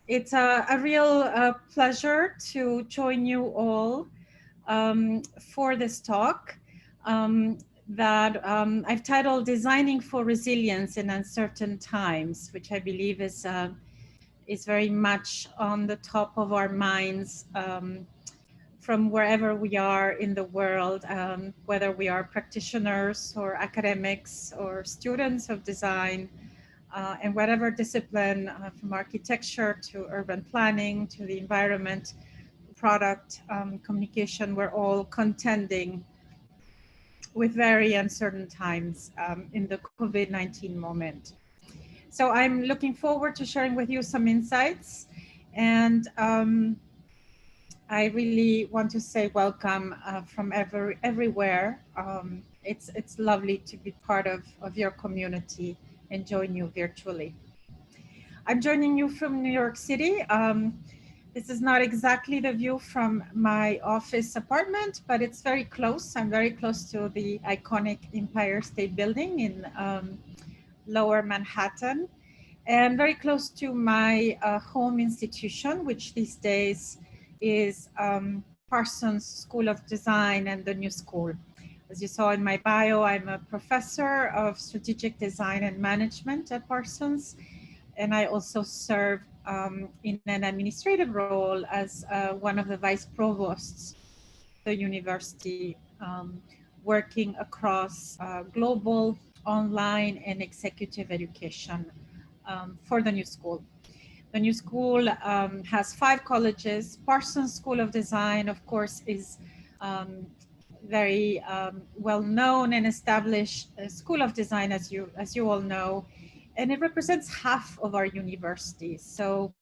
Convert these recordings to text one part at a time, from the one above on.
It's a real pleasure to join you all for this talk that I've titled Designing for Resilience in Uncertain Times, which I believe is very much on the top of our minds from wherever we are in the world, whether we are practitioners or academics or students of design, and whatever discipline, from architecture to urban planning to the environment, product, communication, we're all contending with very uncertain times in the COVID-19 moment. So I'm looking forward to sharing with you some insights, and I really want to say welcome from everywhere. It's lovely to be part of your community and join you virtually. I'm joining you from New York City. This is not exactly the view from my office apartment, but it's very close. I'm very close to the iconic Empire State Building in Lower Manhattan, and very close to my home institution, which these days is Parsons School of Design and the New School. As you saw in my bio, I'm a professor of strategic design and management at Parsons, and I also serve in an administrative role as one of the vice provosts of the university, working across global, online, and executive education for the New School. The New School has 5 colleges. Parsons School of Design, of course, is very well known and established School of Design, as you all know, and it represents half of our university. So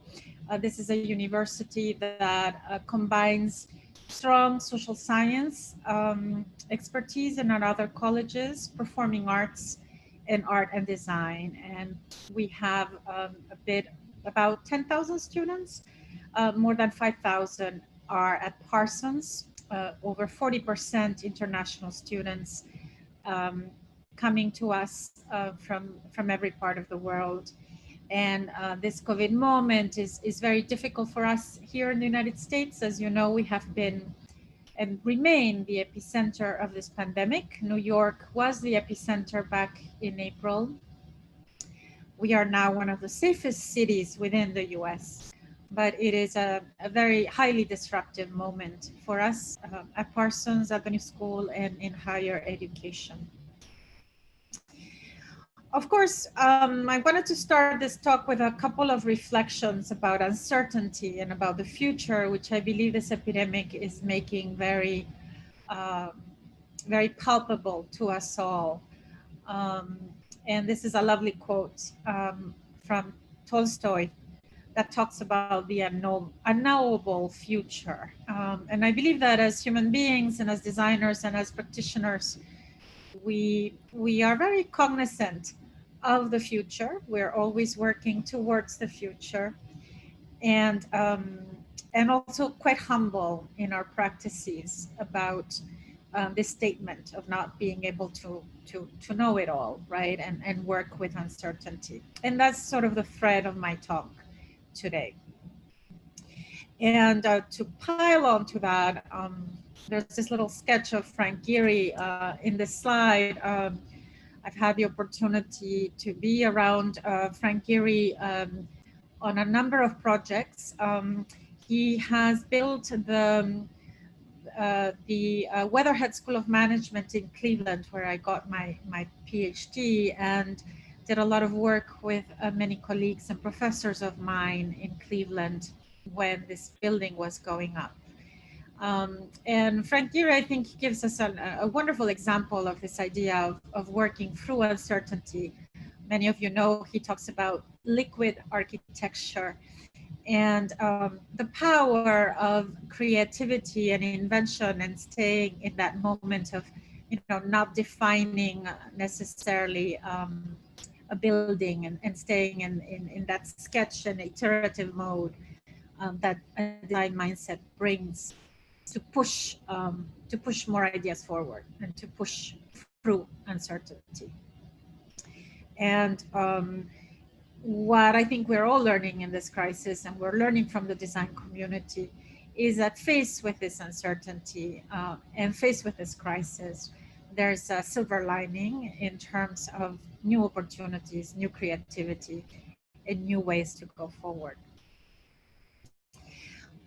this is a university that combines strong social science expertise in our other colleges, performing arts, and art and design. And we have about 10,000 students. More than 5,000 are at Parsons, over 40% international students coming to us from every part of the world. And this COVID moment is very difficult for us here in the United States. As you know, we have been and remain the epicenter of this pandemic. New York was the epicenter back in April. We are now one of the safest cities within the US, but it is a very highly disruptive moment for us at Parsons, at the New School, and in higher education. Of course, I wanted to start this talk with a couple of reflections about uncertainty and about the future, which I believe this epidemic is making very, very palpable to us all. And this is a lovely quote from Tolstoy that talks about the unknowable future. And I believe that as human beings and as designers and as practitioners, we are very cognizant of the future. We're always working towards the future, and also quite humble in our practices about this statement of not being able to know it all, right? And work with uncertainty. And that's sort of the thread of my talk today. And to pile on to that, there's this little sketch of Frank Gehry in this slide. I've had the opportunity to be around Frank Gehry on a number of projects. He has built the Weatherhead School of Management in Cleveland, where I got my PhD, and did a lot of work with many colleagues and professors of mine in Cleveland when this building was going up. And Frank Gehry, I think, gives us a wonderful example of this idea of working through uncertainty. Many of you know he talks about liquid architecture and the power of creativity and invention and staying in that moment of, not defining necessarily a building and staying in that sketch and iterative mode that a design mindset brings to push more ideas forward and to push through uncertainty. And what I think we're all learning in this crisis, and we're learning from the design community, is that faced with this uncertainty and faced with this crisis, there's a silver lining in terms of new opportunities, new creativity, and new ways to go forward.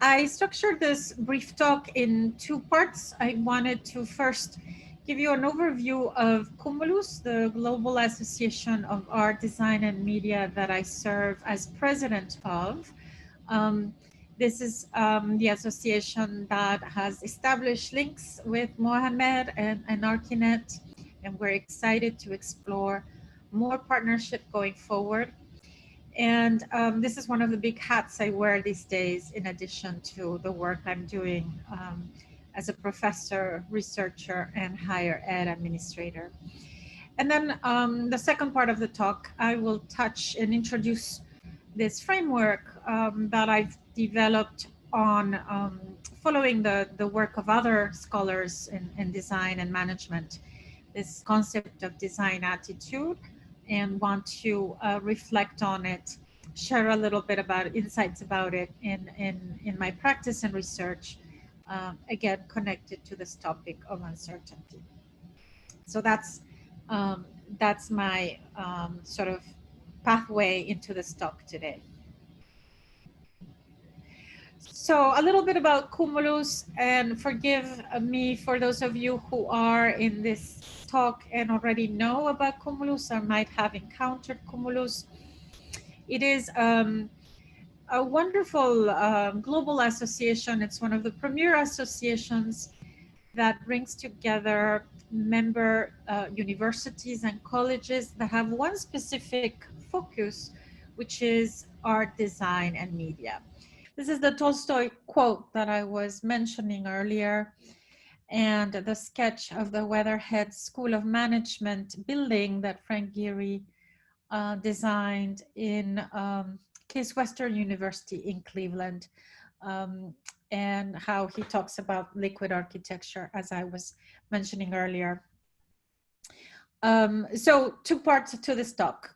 I structured this brief talk in two parts. I wanted to first give you an overview of Cumulus, the Global Association of Art, Design, and Media that I serve as president of. This is the association that has established links with Mohamed and ArchiNet, and we're excited to explore more partnership going forward. And this is one of the big hats I wear these days, in addition to the work I'm doing as a professor, researcher, and higher ed administrator. And then the second part of the talk, I will touch and introduce this framework that I've developed on following the work of other scholars in design and management, this concept of design attitude, and want to reflect on it, share a little bit about insights about it in my practice and research, again, connected to this topic of uncertainty. So that's my sort of pathway into this talk today. So a little bit about Cumulus, and forgive me for those of you who are in this talk and already know about Cumulus or might have encountered Cumulus. It is a wonderful global association. It's one of the premier associations that brings together member universities and colleges that have one specific focus, which is art, design, and media. This is the Tolstoy quote that I was mentioning earlier, and the sketch of the Weatherhead School of Management building that Frank Gehry designed in Case Western University in Cleveland, and how he talks about liquid architecture, as I was mentioning earlier. So two parts to this talk.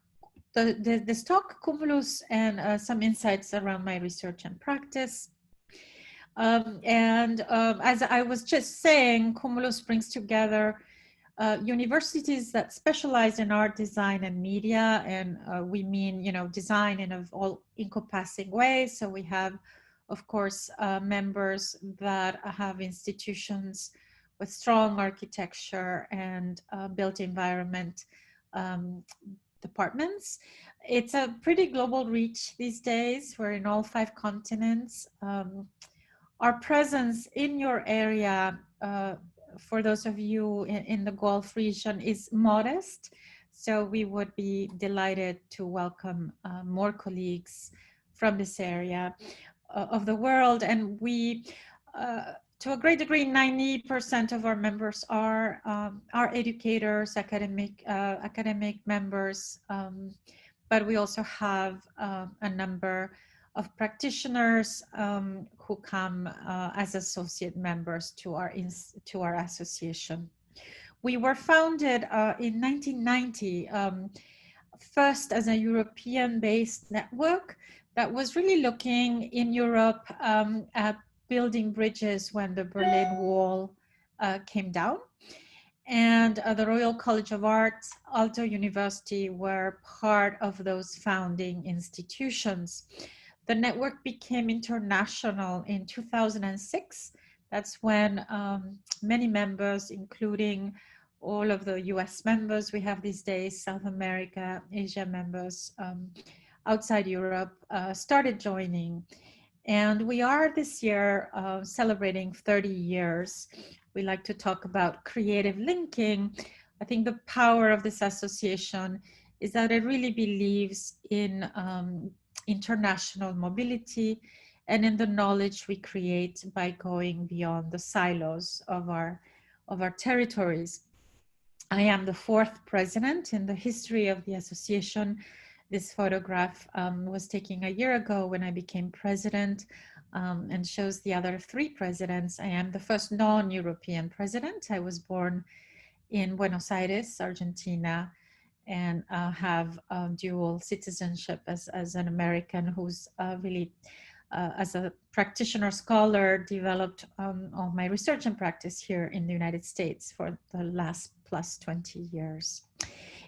This talk, Cumulus, and some insights around my research and practice. As I was just saying, Cumulus brings together universities that specialize in art, design, and media, and we mean, design in an all-encompassing way. So we have, of course, members that have institutions with strong architecture and built environment departments. It's a pretty global reach these days. We're in all 5 continents. Our presence in your area, for those of you in the Gulf region, is modest. So we would be delighted to welcome more colleagues from this area of the world. And we, to a great degree, 90% of our members are educators, academic members, but we also have a number of practitioners who come as associate members to our association. We were founded in 1990, first as a European-based network that was really looking in Europe at building bridges when the Berlin Wall came down. And the Royal College of Art, Aalto University were part of those founding institutions. The network became international in 2006. That's when many members, including all of the US members we have these days, South America, Asia members, outside Europe, started joining. And we are this year celebrating 30 years. We like to talk about creative linking. I think the power of this association is that it really believes in international mobility and in the knowledge we create by going beyond the silos of our territories. I am the 4th president in the history of the association. This photograph was taken a year ago when I became president, and shows the other 3 presidents. I am the first non-European president. I was born in Buenos Aires, Argentina, and have dual citizenship as an American who's really, as a practitioner scholar, developed all my research and practice here in the United States for the last plus 20 years.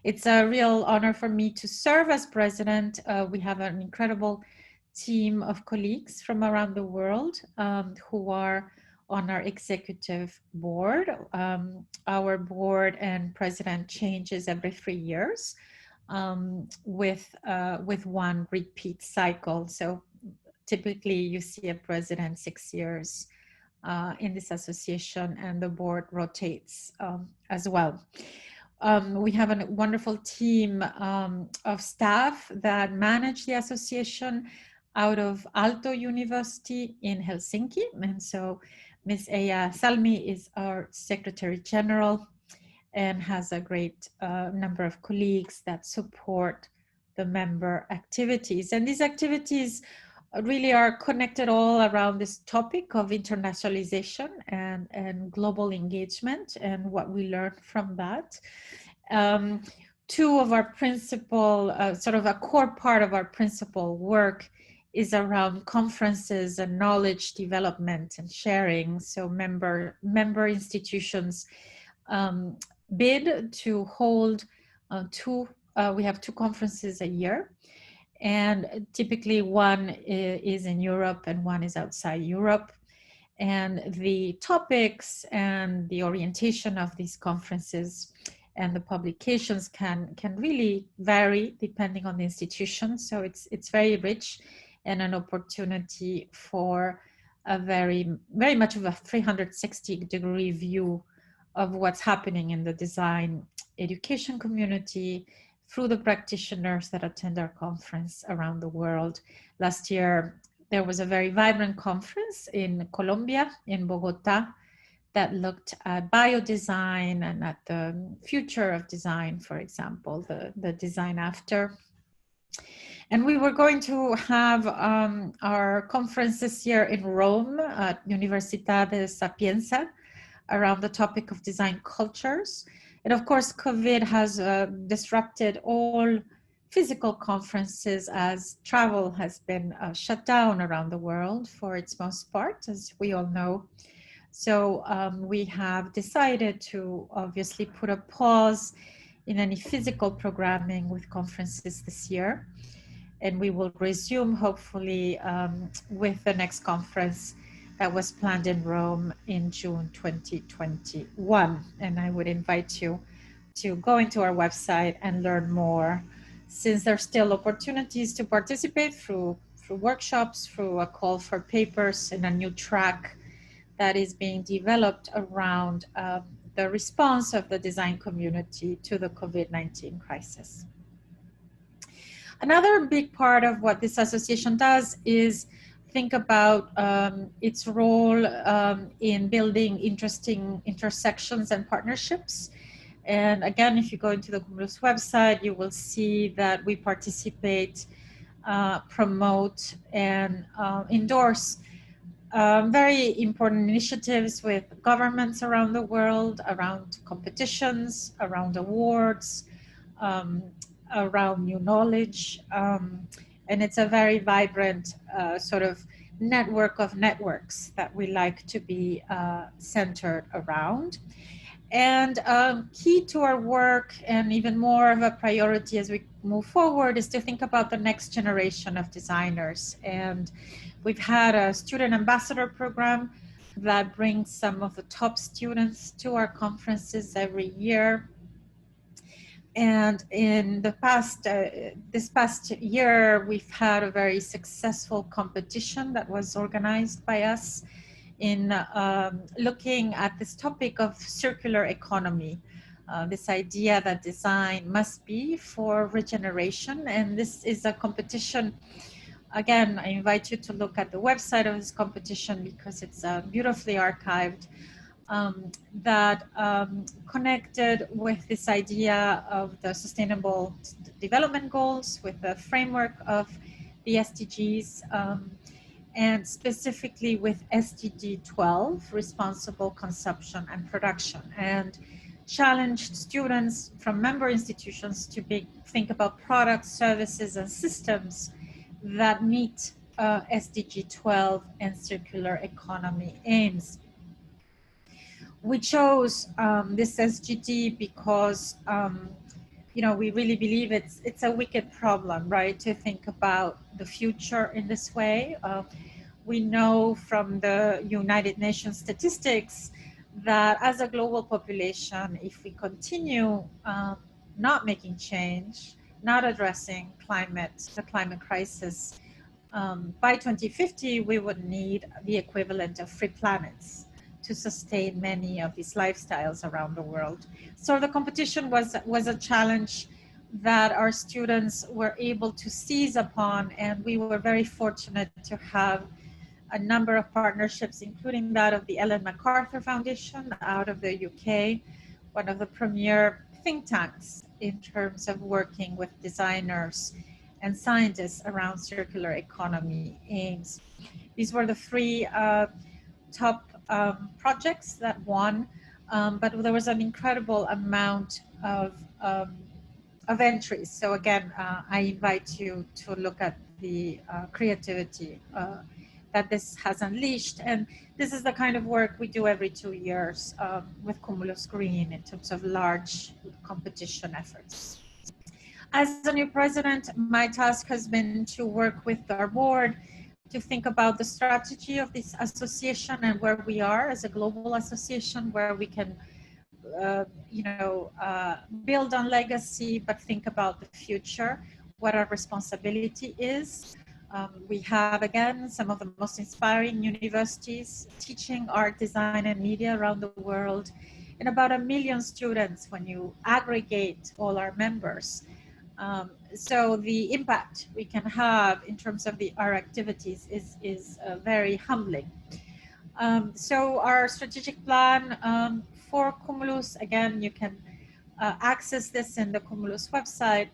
It's a real honor for me to serve as president. We have an incredible team of colleagues from around the world who are on our executive board. Our board and president changes every 3 years with one repeat cycle. So typically you see a president 6 years in this association, and the board rotates as well. We have a wonderful team of staff that manage the association out of Aalto University in Helsinki. And so Ms. Eija Salmi is our Secretary General and has a great number of colleagues that support the member activities. And these activities really are connected all around this topic of internationalization and global engagement and what we learn from that. Two of our principal, sort of a core part of our principal work is around conferences and knowledge development and sharing. So member institutions bid to hold we have 2 conferences a year. And typically one is in Europe and one is outside Europe. And the topics and the orientation of these conferences and the publications can really vary depending on the institution. So it's very rich and an opportunity for a very much of a 360-degree view of what's happening in the design education community through the practitioners that attend our conference around the world. Last year, there was a very vibrant conference in Colombia, in Bogota, that looked at biodesign and at the future of design, for example, the design after. And we were going to have our conference this year in Rome at Università de Sapienza around the topic of design cultures. And of course, COVID has disrupted all physical conferences as travel has been shut down around the world for its most part, as we all know. So we have decided to obviously put a pause in any physical programming with conferences this year. And we will resume hopefully with the next conference that was planned in Rome in June 2021. And I would invite you to go into our website and learn more, since there's still opportunities to participate through workshops, through a call for papers, and a new track that is being developed around the response of the design community to the COVID-19 crisis. Another big part of what this association does is think about its role in building interesting intersections and partnerships. And again, if you go into the Cumulus website, you will see that we participate, promote, and endorse very important initiatives with governments around the world, around competitions, around awards, around new knowledge. And it's a very vibrant sort of network of networks that we like to be centered around. And key to our work, and even more of a priority as we move forward, is to think about the next generation of designers. And we've had a student ambassador program that brings some of the top students to our conferences every year. And in the past, this past year, we've had a very successful competition that was organized by us in looking at this topic of circular economy, this idea that design must be for regeneration. And this is a competition. Again, I invite you to look at the website of this competition because it's beautifully archived. That connected with this idea of the Sustainable Development Goals, with the framework of the SDGs, and specifically with SDG 12, Responsible Consumption and Production, and challenged students from member institutions to think about products, services, and systems that meet SDG 12 and circular economy aims. We chose this SGD because we really believe it's a wicked problem, right? To think about the future in this way. We know from the United Nations statistics that as a global population, if we continue not making change, not addressing the climate crisis, by 2050, we would need the equivalent of 3 planets to sustain many of these lifestyles around the world. So the competition was a challenge that our students were able to seize upon, and we were very fortunate to have a number of partnerships, including that of the Ellen MacArthur Foundation out of the UK, one of the premier think tanks in terms of working with designers and scientists around circular economy aims. These were the 3 top projects that won, but there was an incredible amount of entries. So again, I invite you to look at the creativity that this has unleashed. And this is the kind of work we do every 2 years with Cumulus Green in terms of large competition efforts. As the new president, my task has been to work with our board to think about the strategy of this association and where we are as a global association, where we can build on legacy, but think about the future, what our responsibility is. We have, again, some of the most inspiring universities teaching art, design, and media around the world, and about 1 million students when you aggregate all our members. So the impact we can have in terms of our activities is very humbling. So our strategic plan for Cumulus, again, you can access this in the Cumulus website,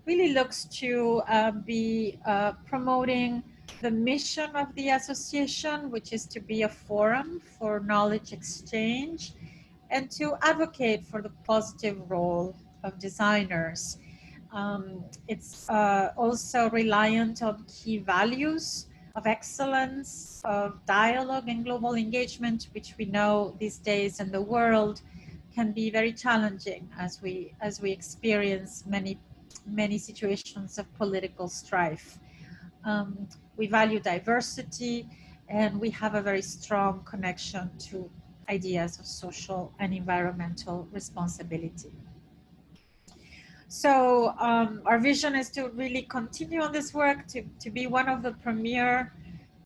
really looks to be promoting the mission of the association, which is to be a forum for knowledge exchange and to advocate for the positive role of designers. It's also reliant on key values of excellence, of dialogue and global engagement, which we know these days in the world can be very challenging as we experience many situations of political strife. We value diversity, and we have a very strong connection to ideas of social and environmental responsibility. So our vision is to really continue on this work, to be one of the premier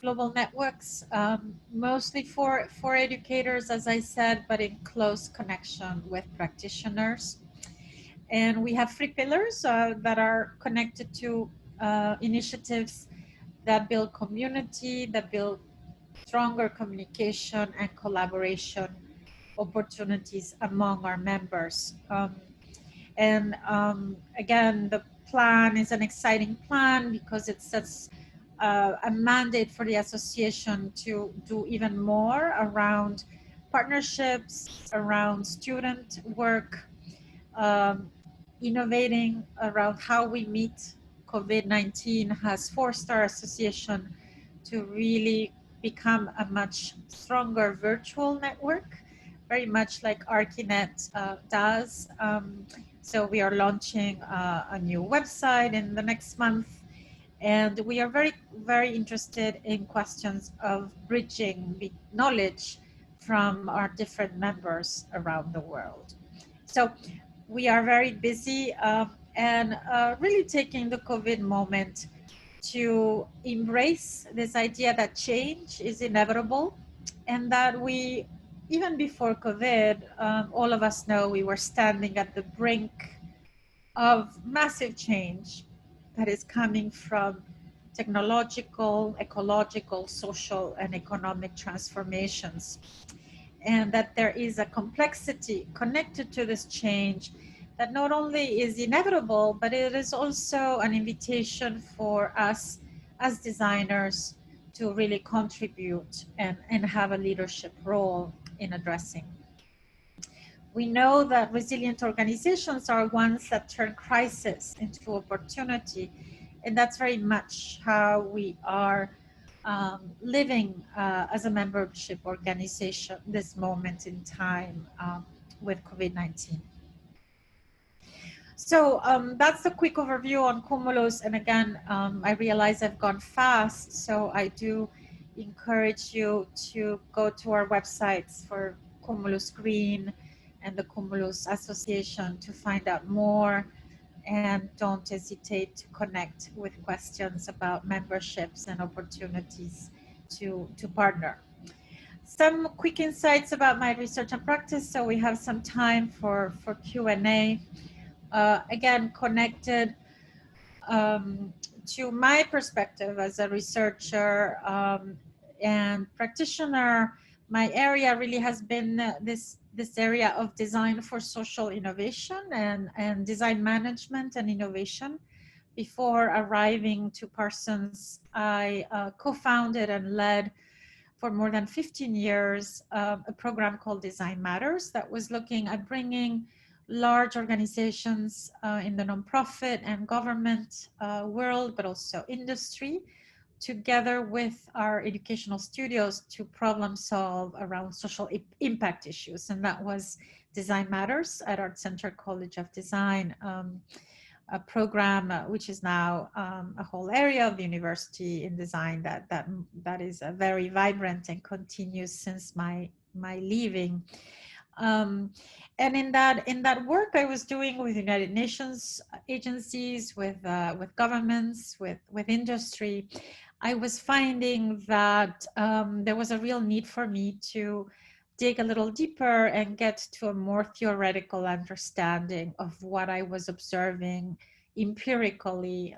global networks, mostly for educators, as I said, but in close connection with practitioners. And we have 3 pillars that are connected to initiatives that build community, that build stronger communication and collaboration opportunities among our members. Again, the plan is an exciting plan because it sets a mandate for the association to do even more around partnerships, around student work, innovating around how we meet COVID-19 has forced our association to really become a much stronger virtual network, very much like ArchiNet does. So we are launching a new website in the next month, and we are very, very interested in questions of bridging the knowledge from our different members around the world. So we are very busy and really taking the COVID moment to embrace this idea that change is inevitable, and that we, even before COVID, all of us know we were standing at the brink of massive change that is coming from technological, ecological, social, and economic transformations. And that there is a complexity connected to this change that not only is inevitable, but it is also an invitation for us as designers to really contribute and have a leadership role in addressing. We know that resilient organizations are ones that turn crisis into opportunity. And that's very much how we are living as a membership organization this moment in time with COVID-19. So that's a quick overview on Cumulus. And again, I realize I've gone fast, so I do encourage you to go to our websites for Cumulus Green and the Cumulus Association to find out more. And don't hesitate to connect with questions about memberships and opportunities to partner. Some quick insights about my research and practice. So we have some time for Q&A. Again, connected to my perspective as a researcher and practitioner, my area really has been this area of design for social innovation and design management and innovation. Before arriving to Parsons, I co-founded and led for more than 15 years a program called Design Matters that was looking at bringing large organizations in the nonprofit and government world, but also industry, together with our educational studios to problem solve around social impact issues. And that was Design Matters at ArtCenter College of Design, a program which is now a whole area of the university in design that is very vibrant and continues since my leaving. And in that work I was doing with United Nations agencies, with governments, with industry, I was finding that there was a real need for me to dig a little deeper and get to a more theoretical understanding of what I was observing empirically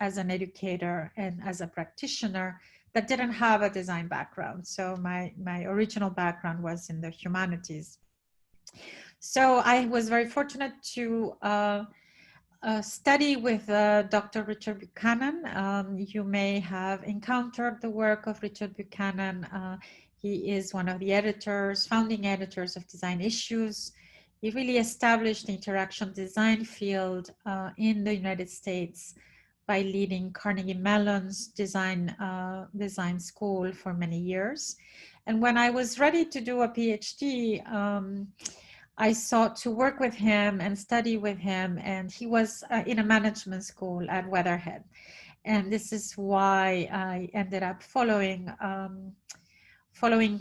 as an educator and as a practitioner that didn't have a design background. So my original background was in the humanities. So I was very fortunate to study with Dr. Richard Buchanan. You may have encountered the work of Richard Buchanan. He is one of the editors, founding editors of Design Issues. He really established the interaction design field in the United States by leading Carnegie Mellon's design school for many years. And when I was ready to do a PhD, I sought to work with him and study with him, and he was in a management school at Weatherhead. And this is why I ended up following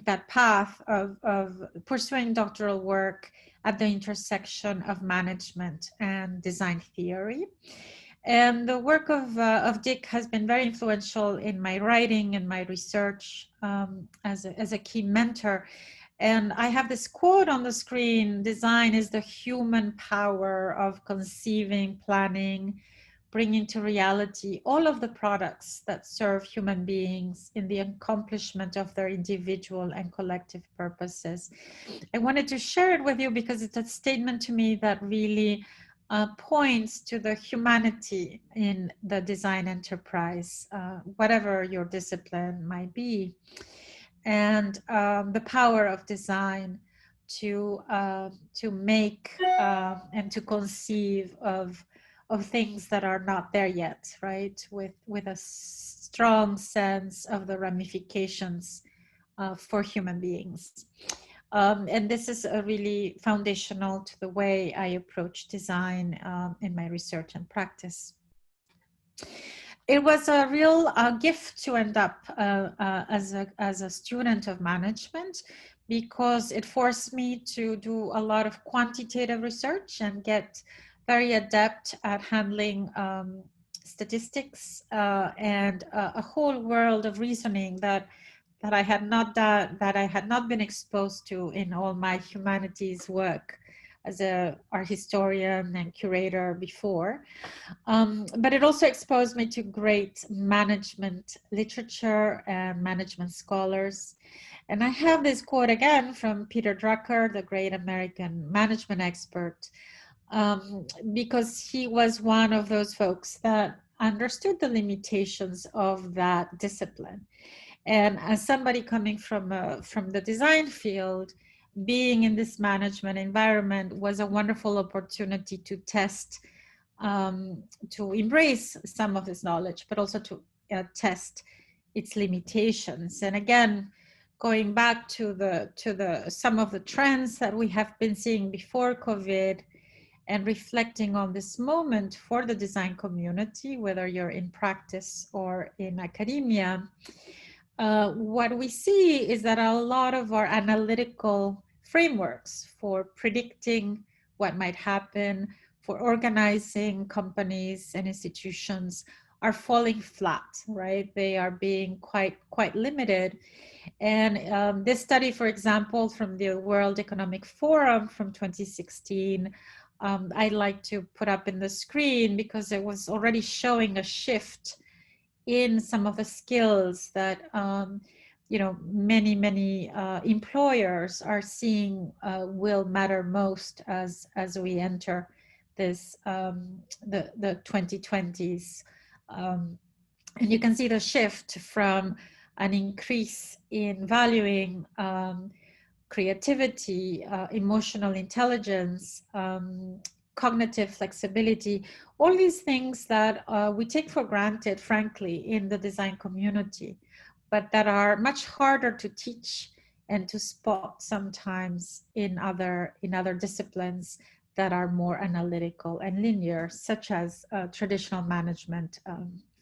that path of pursuing doctoral work at the intersection of management and design theory. And the work of Dick has been very influential in my writing and my research as a key mentor. And I have this quote on the screen: design is the human power of conceiving, planning, bringing to reality all of the products that serve human beings in the accomplishment of their individual and collective purposes. I wanted to share it with you because it's a statement to me that really points to the humanity in the design enterprise, whatever your discipline might be, and the power of design to make and to conceive of things that are not there yet, right? With a strong sense of the ramifications for human beings. And this is really foundational to the way I approach design in my research and practice. It was a real gift to end up as a student of management, because it forced me to do a lot of quantitative research and get very adept at handling statistics and a whole world of reasoning that I had not been exposed to in all my humanities work as an art historian and curator before. But it also exposed me to great management literature and management scholars. And I have this quote again from Peter Drucker, the great American management expert, because he was one of those folks that understood the limitations of that discipline. And as somebody coming from the design field, being in this management environment was a wonderful opportunity to test, to embrace some of this knowledge, but also to test its limitations. And again, going back to some of the trends that we have been seeing before COVID, and reflecting on this moment for the design community, whether you're in practice or in academia, what we see is that a lot of our analytical frameworks for predicting what might happen, for organizing companies and institutions are falling flat, right? They are being quite limited. And this study, for example, from the World Economic Forum from 2016, I'd like to put up in the screen because it was already showing a shift in some of the skills that many employers are seeing will matter most as we enter this the 2020s, and you can see the shift from an increase in valuing creativity, emotional intelligence, cognitive flexibility, all these things that we take for granted, frankly, in the design community, but that are much harder to teach and to spot sometimes in other disciplines that are more analytical and linear, such as traditional management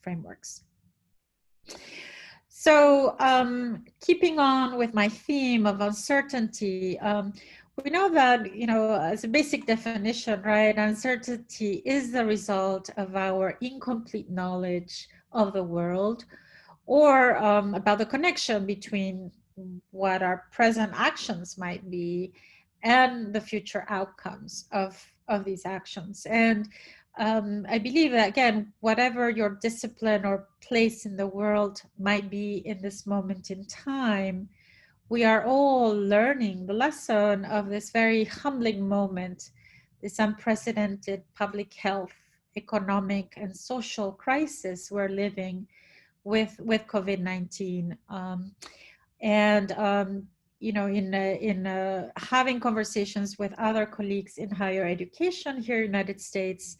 frameworks. So keeping on with my theme of uncertainty, we know that, as a basic definition, right, uncertainty is the result of our incomplete knowledge of the world, or about the connection between what our present actions might be and the future outcomes of these actions. And I believe that, again, whatever your discipline or place in the world might be in this moment in time, we are all learning the lesson of this very humbling moment, this unprecedented public health, economic, and social crisis we're living with COVID-19. In having conversations with other colleagues in higher education here in the United States,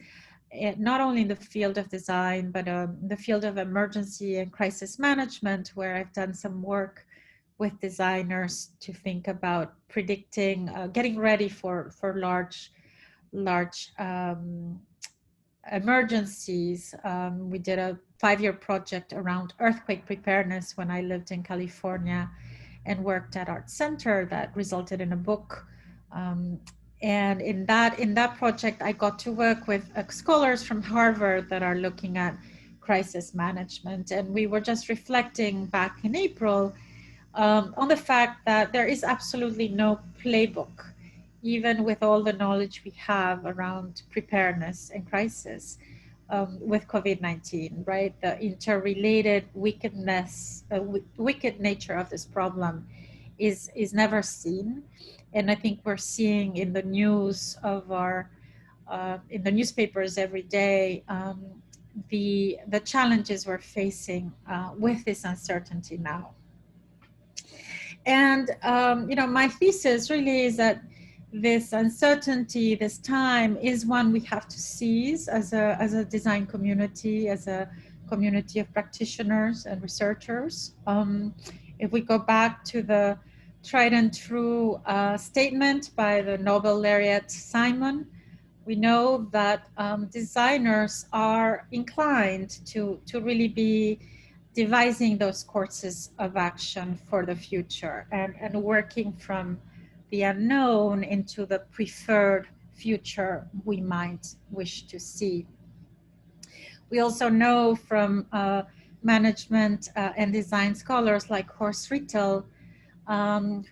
not only in the field of design, but the field of emergency and crisis management, where I've done some work with designers to think about predicting, getting ready for large emergencies. We did a 5-year project around earthquake preparedness when I lived in California and worked at ArtCenter that resulted in a book. And in that project, I got to work with scholars from Harvard that are looking at crisis management. And we were just reflecting back in April on the fact that there is absolutely no playbook, even with all the knowledge we have around preparedness and crisis with COVID-19, right? The interrelated wicked nature of this problem is never seen. And I think we're seeing in the news of in the newspapers every day, the challenges we're facing with this uncertainty now. And, my thesis really is that this uncertainty, this time, is one we have to seize as a design community, as a community of practitioners and researchers. If we go back to the tried and true statement by the Nobel laureate Simon, we know that designers are inclined to really be devising those courses of action for the future and working from the unknown into the preferred future we might wish to see. We also know from management and design scholars like Horst Rittel,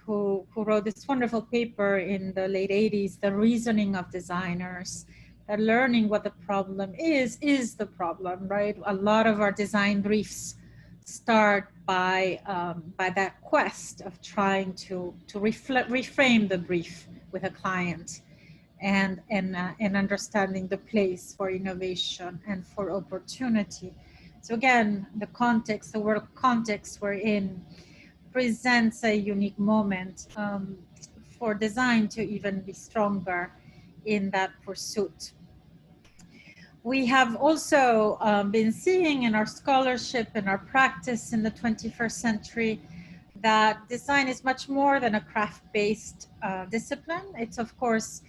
who wrote this wonderful paper in the late 80s, The Reasoning of Designers, that learning what the problem is the problem, right? A lot of our design briefs start by that quest of trying to reframe the brief with a client and understanding the place for innovation and for opportunity. So again, the context, the world context we're in presents a unique moment for design to even be stronger in that pursuit. We have also been seeing in our scholarship and our practice in the 21st century that design is much more than a craft-based discipline. It's of course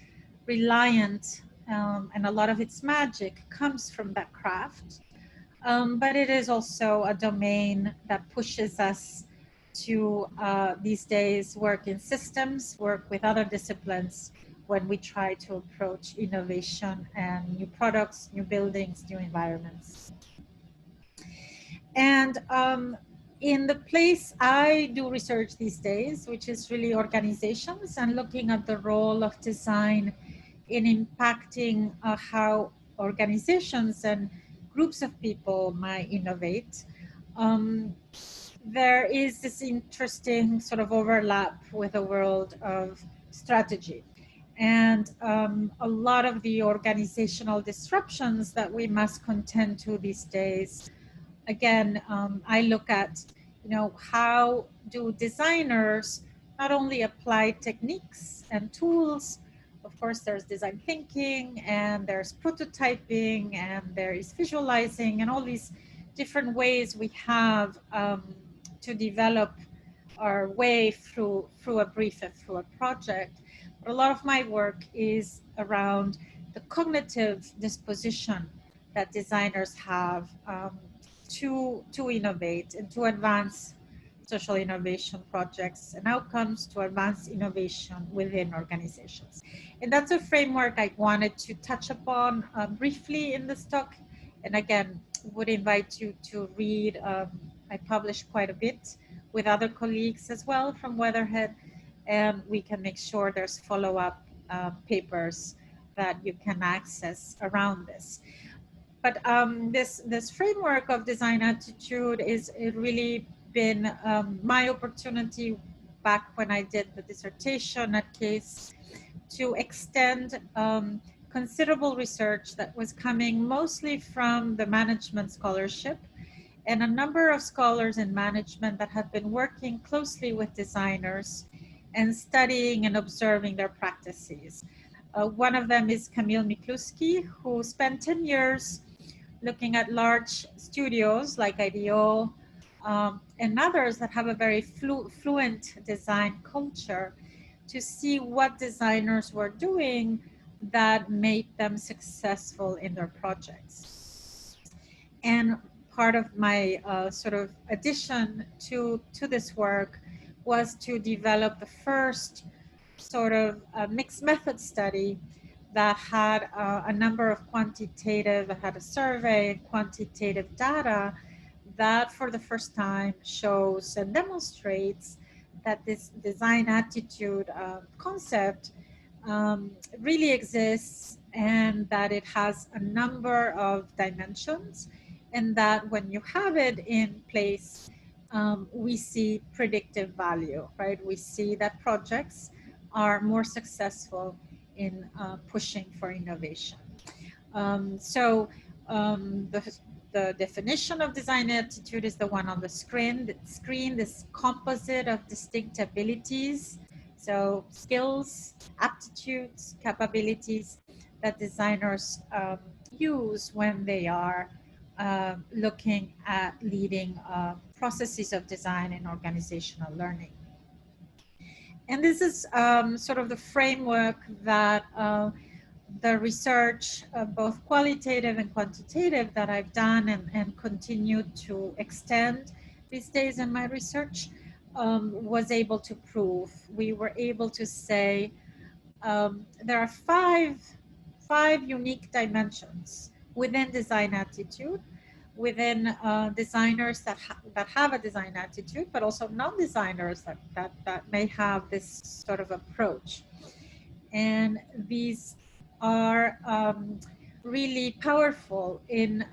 reliant and a lot of its magic comes from that craft. But it is also a domain that pushes us to these days work in systems, work with other disciplines when we try to approach innovation and new products, new buildings, new environments. And in the place I do research these days, which is really organizations and looking at the role of design in impacting how organizations and groups of people might innovate, there is this interesting sort of overlap with the world of strategy. And a lot of the organizational disruptions that we must contend to these days, again, I look at, how do designers not only apply techniques and tools. Of course, there's design thinking and there's prototyping and there is visualizing and all these different ways we have to develop our way through a brief and through a project. But a lot of my work is around the cognitive disposition that designers have to innovate and to advance social innovation projects and outcomes, to advance innovation within organizations. And that's a framework I wanted to touch upon briefly in this talk. And again, would invite you to read. I publish quite a bit with other colleagues as well from Weatherhead, and we can make sure there's follow-up papers that you can access around this. But this framework of design attitude is really been my opportunity back when I did the dissertation at Case to extend considerable research that was coming mostly from the management scholarship and a number of scholars in management that have been working closely with designers and studying and observing their practices. One of them is Kamil Mikluski, who spent 10 years looking at large studios like IDEO and others that have a very fluent design culture to see what designers were doing that made them successful in their projects. And part of my sort of addition to this work was to develop the first sort of mixed method study that had a number of quantitative, had a survey, quantitative data that for the first time shows and demonstrates that this design attitude concept really exists and that it has a number of dimensions and that when you have it in place, we see predictive value, right? We see that projects are more successful in pushing for innovation. The definition of design attitude is the one on the screen. This composite of distinct abilities, so skills, aptitudes, capabilities that designers use when they are looking at leading processes of design and organizational learning. And this is sort of the framework that the research, both qualitative and quantitative, that I've done and continue to extend these days in my research was able to prove. We were able to say there are five unique dimensions within design attitude, within designers that have a design attitude, but also non-designers that may have this sort of approach. And these are really powerful in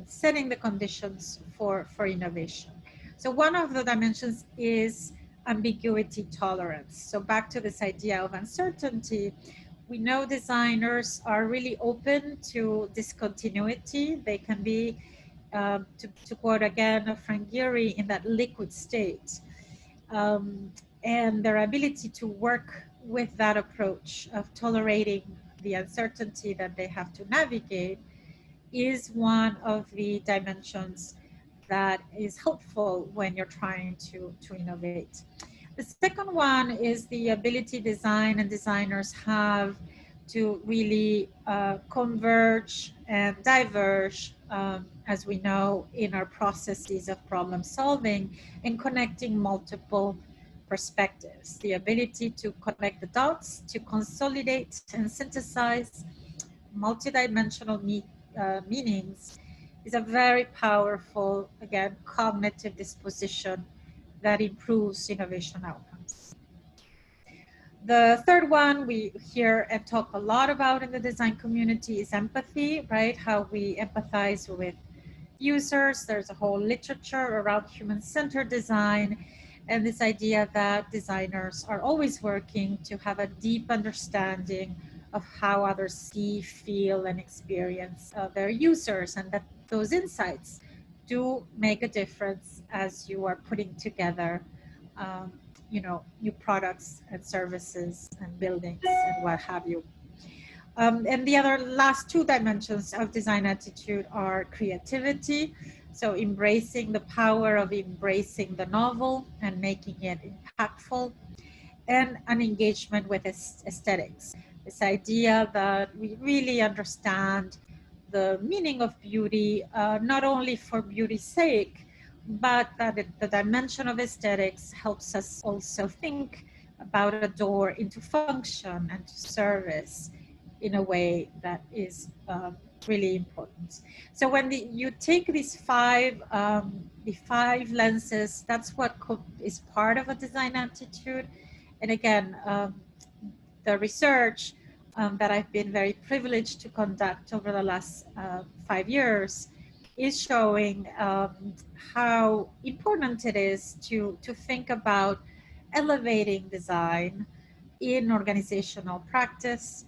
setting the conditions for innovation. So one of the dimensions is ambiguity tolerance. So back to this idea of uncertainty, we know designers are really open to discontinuity. They can be, to quote again Frank Gehry, in that liquid state. and their ability to work with that approach of tolerating the uncertainty that they have to navigate is one of the dimensions that is helpful when you're trying to innovate. The second one is the ability design and designers have to really converge and diverge, as we know, in our processes of problem solving and connecting multiple perspectives. The ability to connect the dots, to consolidate and synthesize multidimensional meanings is a very powerful, again, cognitive disposition that improves innovation outcomes. The third one we hear and talk a lot about in the design community is empathy, right? How we empathize with users. There's a whole literature around human-centered design, and this idea that designers are always working to have a deep understanding of how others see, feel, and experience their users, and that those insights do make a difference as you are putting together new products and services and buildings and what have you. And the last two dimensions of design attitude are creativity. So embracing the power of embracing the novel and making it impactful, and an engagement with aesthetics. This idea that we really understand the meaning of beauty, not only for beauty's sake, but that the dimension of aesthetics helps us also think about a door into function and to service in a way that is really important. So when you take these the five lenses, that's what is part of a design attitude. And again, the research that I've been very privileged to conduct over the last 5 years is showing how important it is to think about elevating design in organizational practice,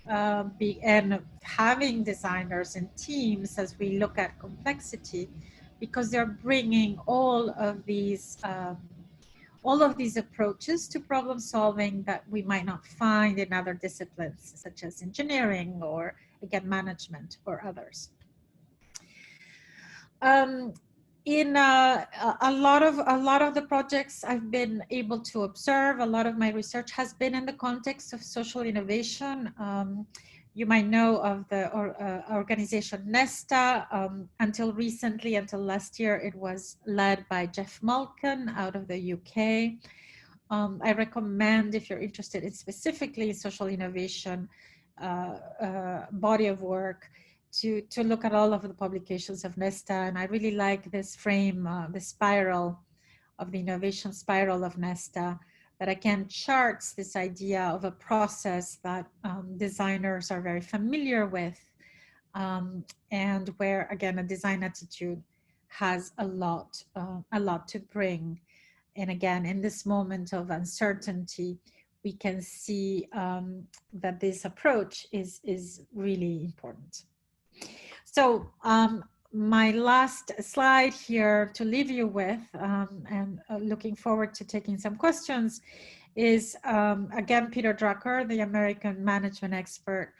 and having designers and teams as we look at complexity, because they're bringing all of these approaches to problem solving that we might not find in other disciplines, such as engineering or, again, management or others. In a lot of the projects I've been able to observe, a lot of my research has been in the context of social innovation. You might know of the organization Nesta. Until recently, until last year, it was led by Jeff Malkin out of the UK. I recommend, if you're interested in specifically social innovation body of work, to look at all of the publications of Nesta. And I really like this frame, the spiral of the innovation spiral of Nesta, that again charts this idea of a process that designers are very familiar with, and where, again, a design attitude has a lot to bring. And again, in this moment of uncertainty, we can see that this approach is really important. So my last slide here to leave you with, and looking forward to taking some questions, is again, Peter Drucker, the American management expert,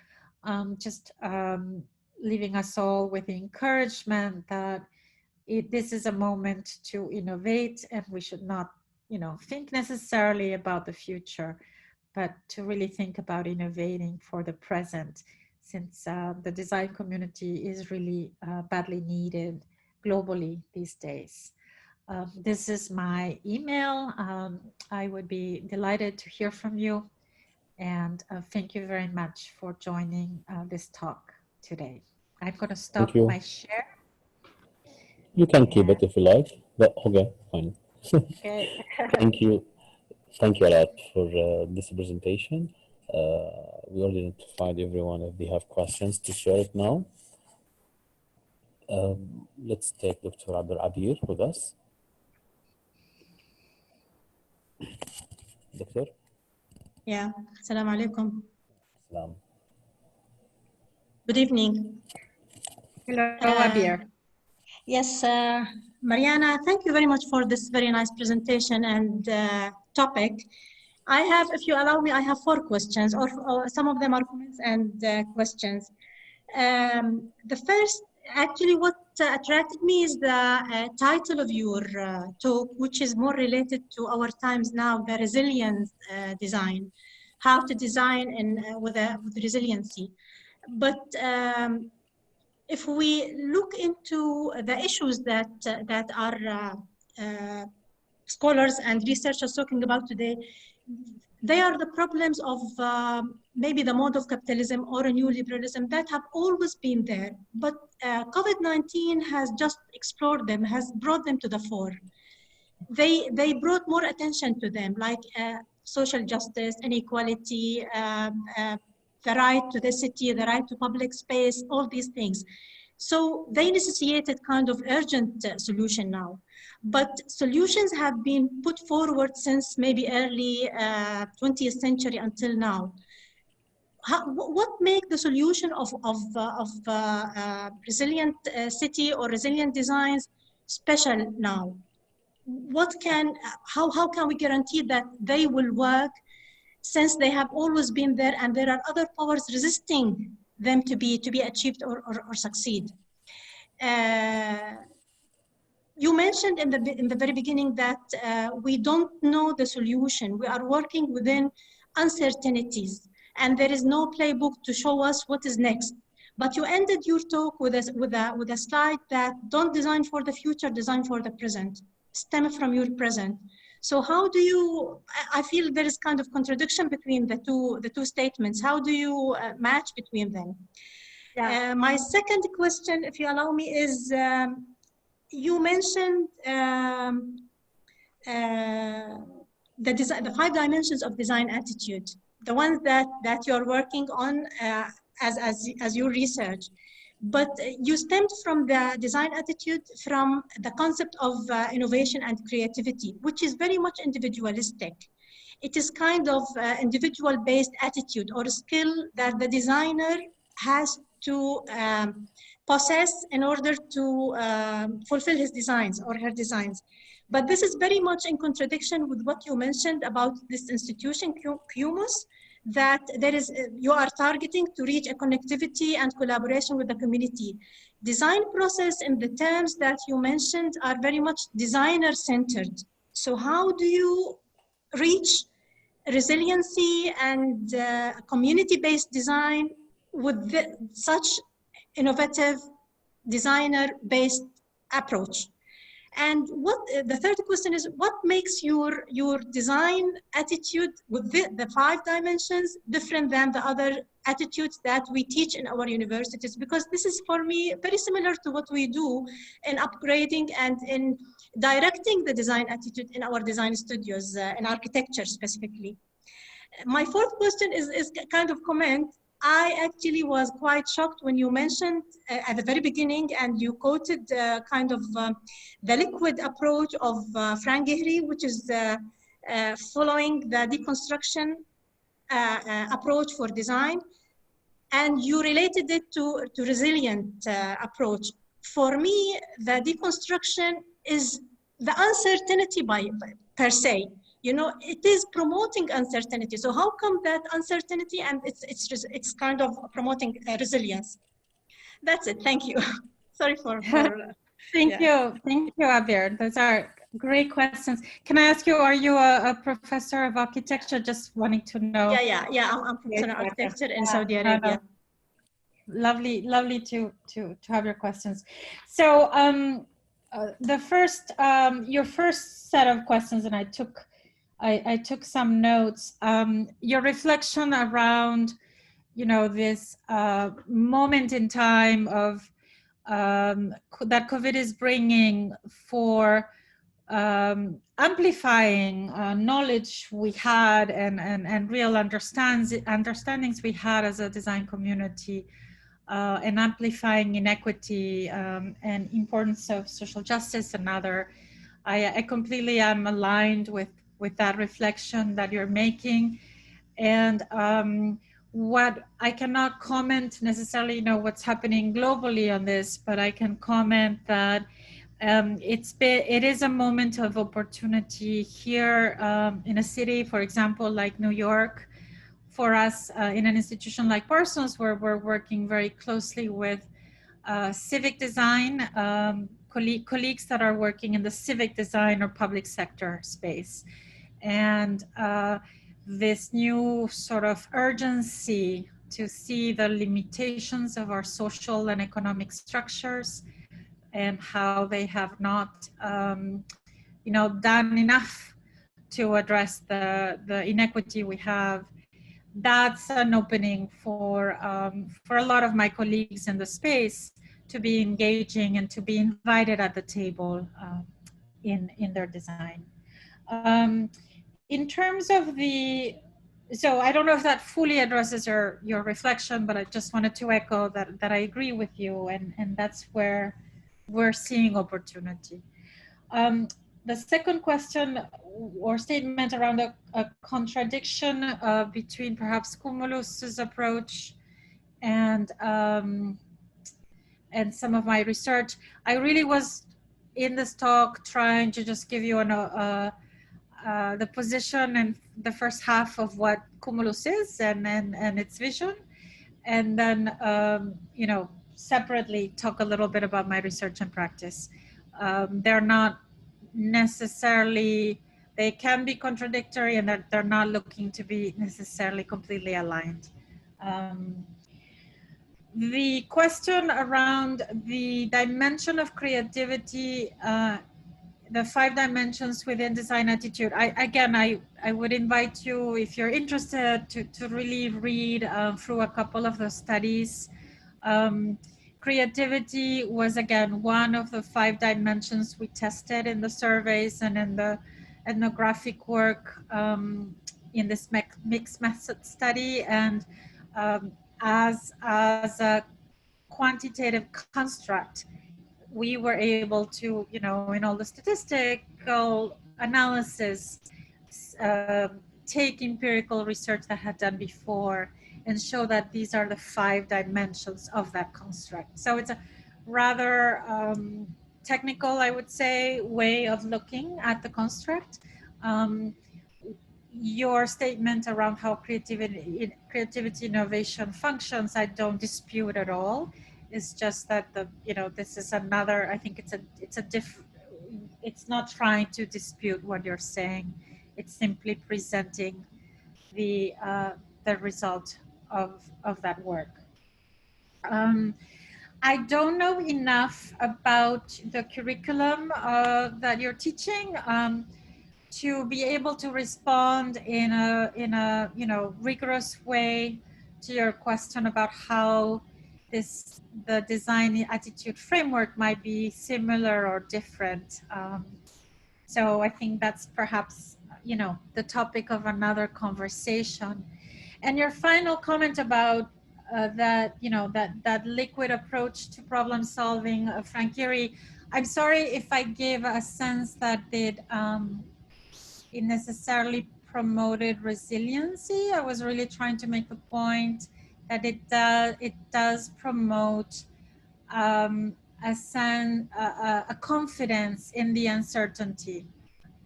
just leaving us all with the encouragement that this is a moment to innovate, and we should not, think necessarily about the future, but to really think about innovating for the present, since the design community is really badly needed globally these days. This is my email. I would be delighted to hear from you. And thank you very much for joining this talk today. I'm going to stop my share. You can keep it if you like, but okay, fine. Okay. Thank you. Thank you a lot for this presentation. We already notified everyone if they have questions to share it now. Let's take Dr. Abdul Abir with us. Doctor? Yeah, Assalamu alaikum. Salam. Good evening. Hello, Abir. Yes, Mariana, thank you very much for this very nice presentation and topic. I have, if you allow me, I have 4 questions, or some of them are comments and questions. The first, actually, what attracted me is the title of your talk, which is more related to our times now, the resilience design, how to design with resiliency. But if we look into the issues that our scholars and researchers talking about today, they are the problems of maybe the mode of capitalism or a new liberalism that have always been there. But COVID-19 has just explored them, has brought them to the fore. They brought more attention to them, like social justice, inequality, the right to the city, the right to public space, all these things. So they necessitated kind of urgent solution now. But solutions have been put forward since maybe early 20th century until now. What make the solution of resilient city or resilient designs special now? How can we guarantee that they will work, since they have always been there and there are other powers resisting them to be achieved or succeed? You mentioned in the very beginning that we don't know the solution. We are working within uncertainties, and there is no playbook to show us what is next. But you ended your talk with a slide that don't design for the future, design for the present, stem from your present. So how do you? I feel there is kind of contradiction between the two statements. How do you match between them? Yeah. My second question, if you allow me, is you mentioned the 5 dimensions of design attitude, the ones that you're working on as your research. But you stemmed from the design attitude from the concept of innovation and creativity, which is very much individualistic. It is kind of individual-based attitude or skill that the designer has to possess in order to fulfill his designs or her designs. But this is very much in contradiction with what you mentioned about this institution, Cumulus, that you are targeting to reach a connectivity and collaboration with the community. Design process in the terms that you mentioned are very much designer-centered. So how do you reach resiliency and community-based design with such innovative designer-based approach? And the third question is, what makes your design attitude with the 5 dimensions different than the other attitudes that we teach in our universities? Because this is, for me, very similar to what we do in upgrading and in directing the design attitude in our design studios, in architecture specifically. My 4th question is kind of comment. I actually was quite shocked when you mentioned at the very beginning, and you quoted kind of the liquid approach of Frank Gehry, which is following the deconstruction approach for design, and you related it to resilient approach. For me, the deconstruction is the uncertainty per se. You know, it is promoting uncertainty. So how come that uncertainty and it's kind of promoting resilience? That's it. Thank you. Sorry for Thank you, Abir. Those are great questions. Can I ask you, are you a professor of architecture? Just wanting to know. Yeah. I'm professor of architecture in Saudi Arabia. Lovely to have your questions. So the first, your first set of questions, and I took some notes. Your reflection around, you know, this moment in time of that COVID is bringing for amplifying knowledge we had and real understandings we had as a design community, and amplifying inequity and importance of social justice and other. I completely am aligned with that reflection that you're making. And what I cannot comment necessarily, what's happening globally on this, but I can comment that it is a moment of opportunity here in a city, for example, like New York, for us in an institution like Parsons, where we're working very closely with civic design, colleagues that are working in the civic design or public sector space. And this new sort of urgency to see the limitations of our social and economic structures and how they have not, done enough to address the inequity we have. That's an opening for a lot of my colleagues in the space to be engaging and to be invited at the table in their design. In terms of so I don't know if that fully addresses your reflection, but I just wanted to echo that I agree with you, and that's where we're seeing opportunity. The second question or statement around a contradiction between perhaps Cumulus's approach and some of my research. I really was in this talk trying to just give you the position and the first half of what Cumulus is and its vision, and then separately talk a little bit about my research and practice. They're not necessarily, they can be contradictory, and they're not looking to be necessarily completely aligned. The question around the dimension of creativity, the 5 dimensions within design attitude, I would invite you, if you're interested, to really read through a couple of the studies. Creativity was, again, one of the 5 dimensions we tested in the surveys and in the ethnographic work in this mixed method study. And as a quantitative construct, we were able to, in all the statistical analysis, take empirical research that had done before and show that these are the 5 dimensions of that construct. So it's a rather technical, I would say, way of looking at the construct. Your statement around how creativity innovation functions, I don't dispute at all. It's just that this is another, I think it's not trying to dispute what you're saying. It's simply presenting the result of that work. I don't know enough about the curriculum that you're teaching to be able to respond in a rigorous way to your question about how the design attitude framework might be similar or different. So I think that's perhaps the topic of another conversation. And your final comment about that liquid approach to problem solving, Frank Gehry, I'm sorry if I gave a sense that it necessarily promoted resiliency. I was really trying to make the point that it does promote a confidence in the uncertainty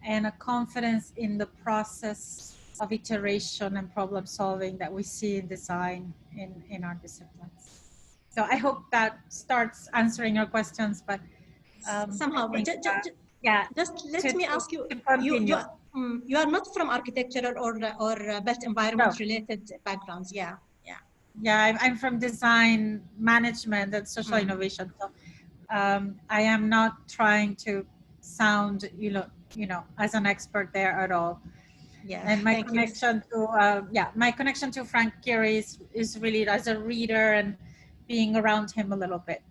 and a confidence in the process of iteration and problem solving that we see in design in our disciplines. So I hope that starts answering your questions, but somehow, but just let me ask you, you are not from architectural or built environment related backgrounds. Yeah, I'm from design management and social innovation. So I am not trying to sound as an expert there at all. Yeah, and my connection to Frank Gehry is really as a reader and being around him a little bit.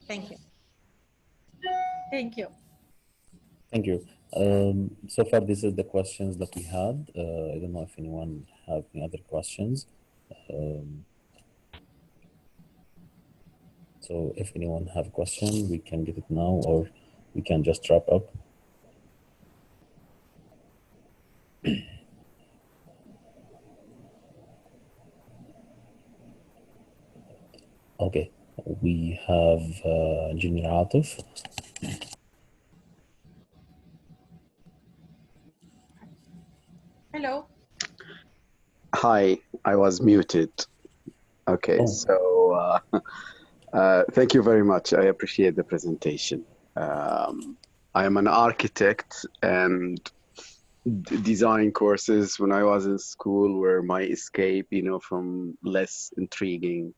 Thank you. Thank you. Thank you. So far, this is the questions that we had. I don't know if anyone have any other questions. So if anyone have a question, we can get it now, or we can just wrap up. Okay, we have Engineer Atif. Hello. Hi, I was muted. Okay, Oh. so thank you very much. I appreciate the presentation. I am an architect, and design courses when I was in school were my escape, you know, from less intriguing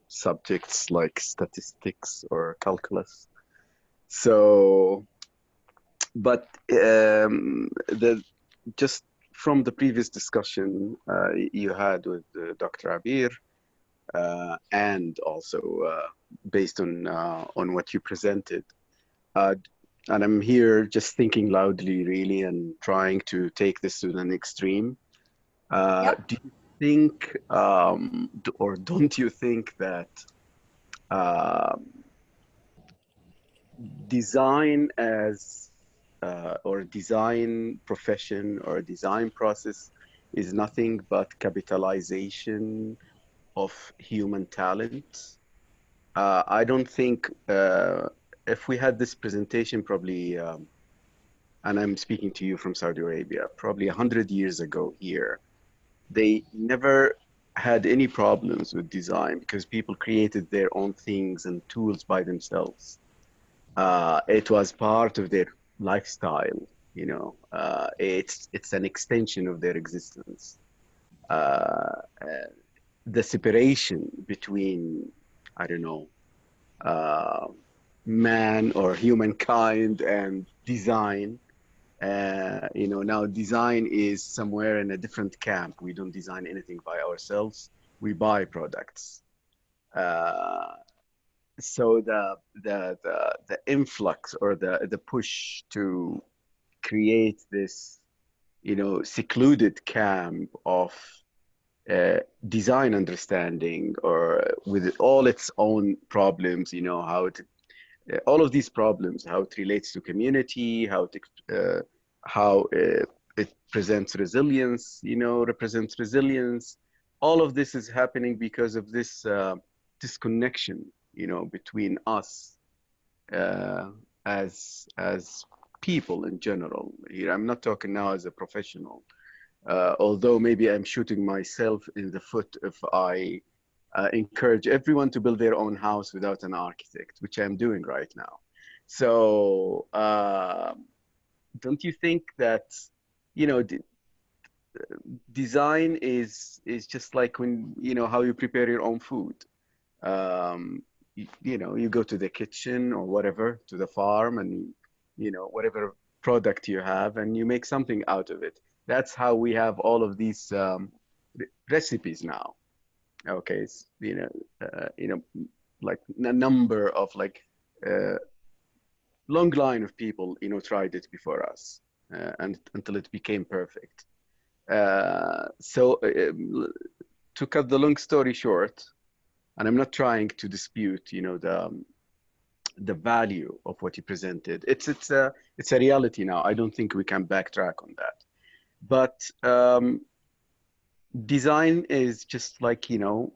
subjects like statistics or calculus. So, but just from the previous discussion you had with Dr. Abir, and also based on what you presented, and I'm here just thinking loudly, really, and trying to take this to an extreme. Yep. Do you think, or don't you think that design as or design profession or design process is nothing but capitalization of human talent? I don't think if we had this presentation probably, and I'm speaking to you from Saudi Arabia, probably 100 years ago here, they never had any problems with design because people created their own things and tools by themselves. It was part of their lifestyle, you know. It's an extension of their existence. The separation between, I don't know, man or humankind and design. You know, now design is somewhere in a different camp. We don't design anything by ourselves. We buy products. So the influx or the push to create this, you know, secluded camp of design understanding, or with all its own problems, you know, how it, all of these problems, how it relates to community, how it presents resilience, you know, represents resilience. All of this is happening because of this disconnection, you know, between us as people in general. Here, I'm not talking now as a professional, although maybe I'm shooting myself in the foot if I encourage everyone to build their own house without an architect, which I'm doing right now. So don't you think that, you know, design is just like when, you know, how you prepare your own food. You know, you go to the kitchen or whatever, to the farm, and, you know, whatever product you have, and you make something out of it. That's how we have all of these recipes now. Okay, you know, like a number of like long line of people, you know, tried it before us, and until it became perfect. So to cut the long story short, and I'm not trying to dispute, you know, the value of what you presented. It's a reality now. I don't think we can backtrack on that. But design is just like, you know,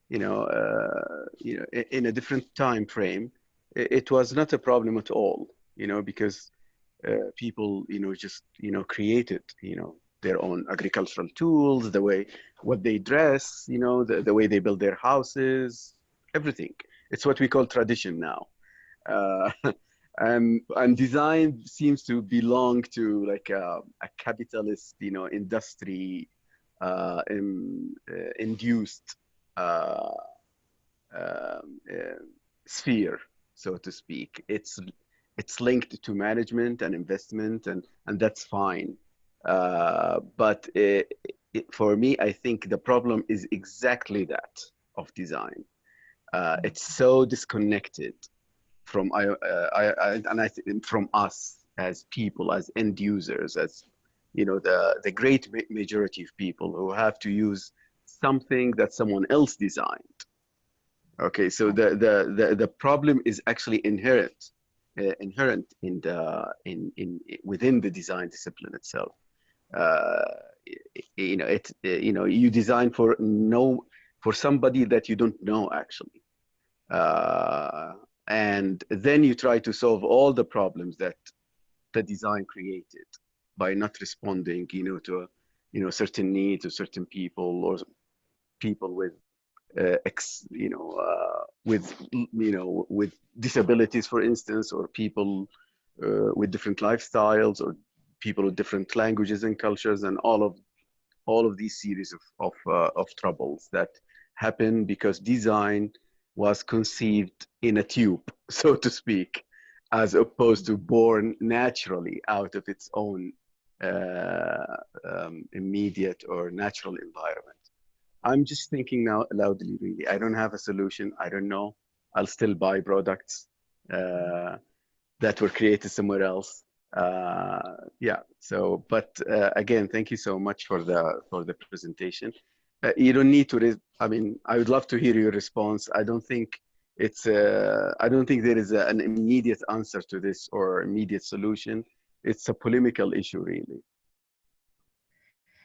in a different time frame. It was not a problem at all, you know, because people, you know, just, you know, created, you know, their own agricultural tools, the way what they dress, you know, the way they build their houses, everything. It's what we call tradition now. And design seems to belong to like a capitalist, you know, industry induced sphere, so to speak. It's linked to management and investment, and that's fine. But for me, I think the problem is exactly that of design. It's so disconnected from from us as people, as end users, as, you know, the great majority of people who have to use something that someone else designed. Okay, so the problem is actually inherent in within the design discipline itself. You know, you know, you design for for somebody that you don't know actually. And then you try to solve all the problems that the design created by not responding, to certain needs of certain people, or people with with disabilities, for instance, or people with different lifestyles, or people with different languages and cultures, and all of these series of troubles that happen because design was conceived in a tube, so to speak, as opposed to born naturally out of its own immediate or natural environment. I'm just thinking now loudly, really. I don't have a solution. I don't know. I'll still buy products that were created somewhere else. Yeah. So, but again, thank you so much for the presentation. You don't need to. I mean, I would love to hear your response. I don't think I don't think there is an immediate answer to this or immediate solution. It's a polemical issue, really.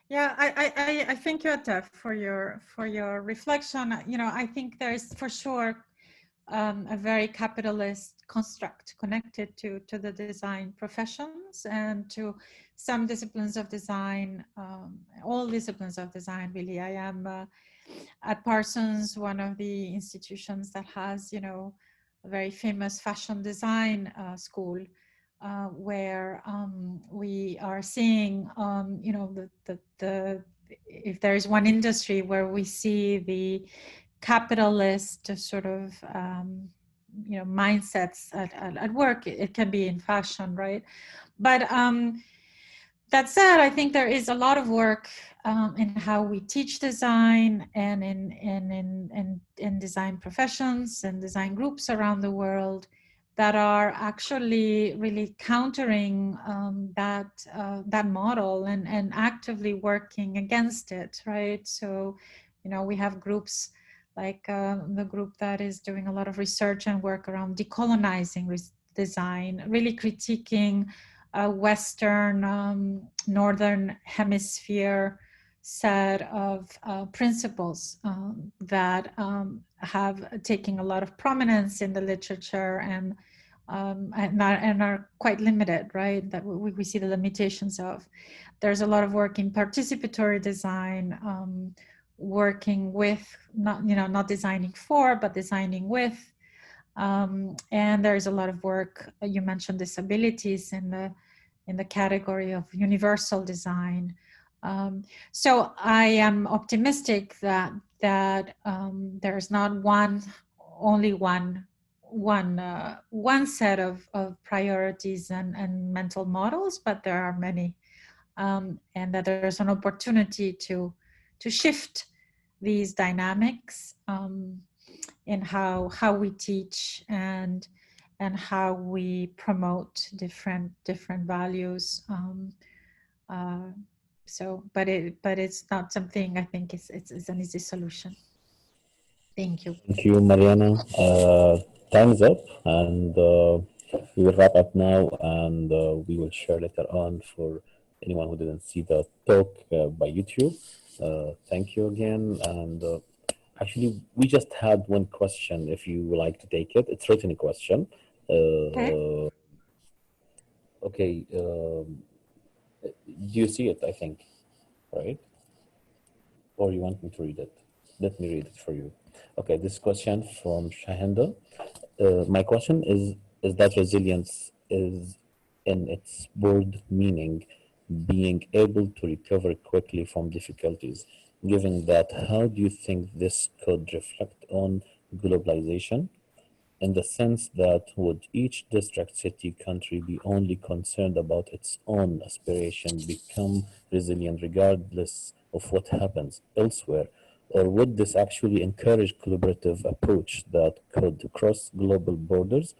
Yeah, I thank you, Atef, for your reflection. I think there is for sure a very capitalist construct connected to the design professions and to some disciplines of design, all disciplines of design, really. I am at Parsons, one of the institutions that has, a very famous fashion design school, where we are seeing, if there is one industry where we see the capitalist sort of, mindsets at work, it can be in fashion, right? But that said, I think there is a lot of work in how we teach design and in design professions and design groups around the world that are actually really countering that model and actively working against it, right? So, we have groups like the group that is doing a lot of research and work around decolonizing design, really critiquing a Western, Northern Hemisphere set of principles that have taken a lot of prominence in the literature and are quite limited, right? That we see the limitations of. There's a lot of work in participatory design, working with, not designing for, but designing with. And there's a lot of work, you mentioned disabilities in the category of universal design. So I am optimistic that there's not only one set of priorities and mental models, but there are many, and that there's an opportunity to shift these dynamics in how we teach and how we promote different values. But it's not something I think it's an easy solution. Thank you. Thank you, Mariana. Time's up, and we will wrap up now, and we will share later on for anyone who didn't see the talk by YouTube. Thank you again, and actually, we just had one question. If you would like to take it, it's written question. Okay. Okay. Do you see it? I think, right? Or you want me to read it? Let me read it for you. Okay, this question from Shahinda. My question is that resilience is, in its broad meaning, being able to recover quickly from difficulties. Given that, how do you think this could reflect on globalization? In the sense that, would each district, city, country be only concerned about its own aspiration, become resilient regardless of what happens elsewhere? Or would this actually encourage collaborative approach that could cross global borders?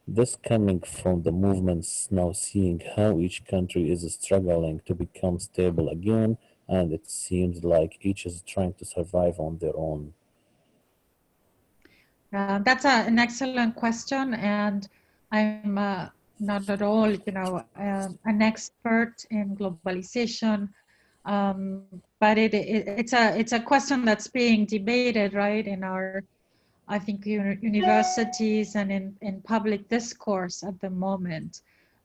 This coming from the movements now seeing how each country is struggling to become stable again, and it seems like each is trying to survive on their own. That's an excellent question, and I'm not at all, an expert in globalization. But it's a question that's being debated, right, in our, I think, universities and in public discourse at the moment.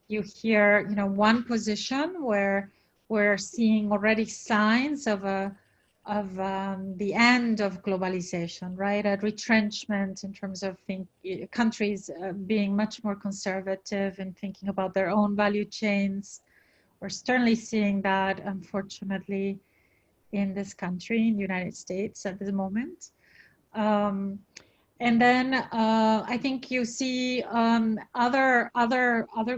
You hear, one position where we're seeing already signs of the end of globalization, right? A retrenchment in terms of countries being much more conservative and thinking about their own value chains. We're certainly seeing that, unfortunately, in this country, in the United States at the moment. And then I think you see other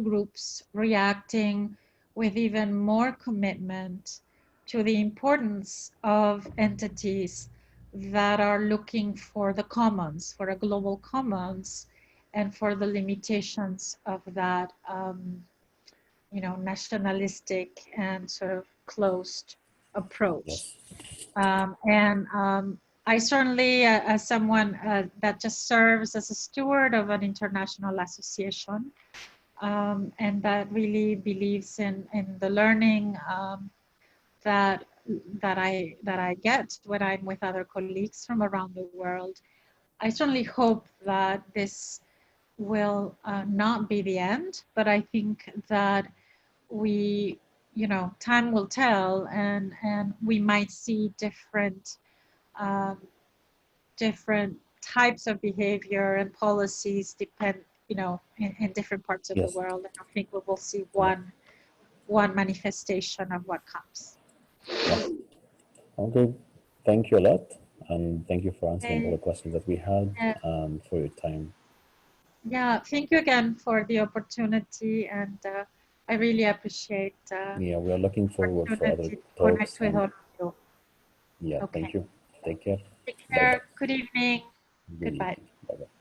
groups reacting with even more commitment to the importance of entities that are looking for the commons, for a global commons, and for the limitations of that, nationalistic and sort of closed approach. Yes. I certainly, as someone that just serves as a steward of an international association, and that really believes in the learning that I get when I'm with other colleagues from around the world, I certainly hope that this will not be the end, but I think that we, time will tell, and we might see different types of behavior and policies depend, in different parts of the world. And I think we will see one manifestation of what comes. Yes. Okay, thank you a lot, and thank you for answering all the questions that we had, and for your time. Yeah, thank you again for the opportunity, and I really appreciate. Yeah, we are looking forward for other talks. With all of you. Yeah, okay. Thank you. Take care. Take care. Bye-bye. Good evening. Good Goodbye. Evening. Bye-bye.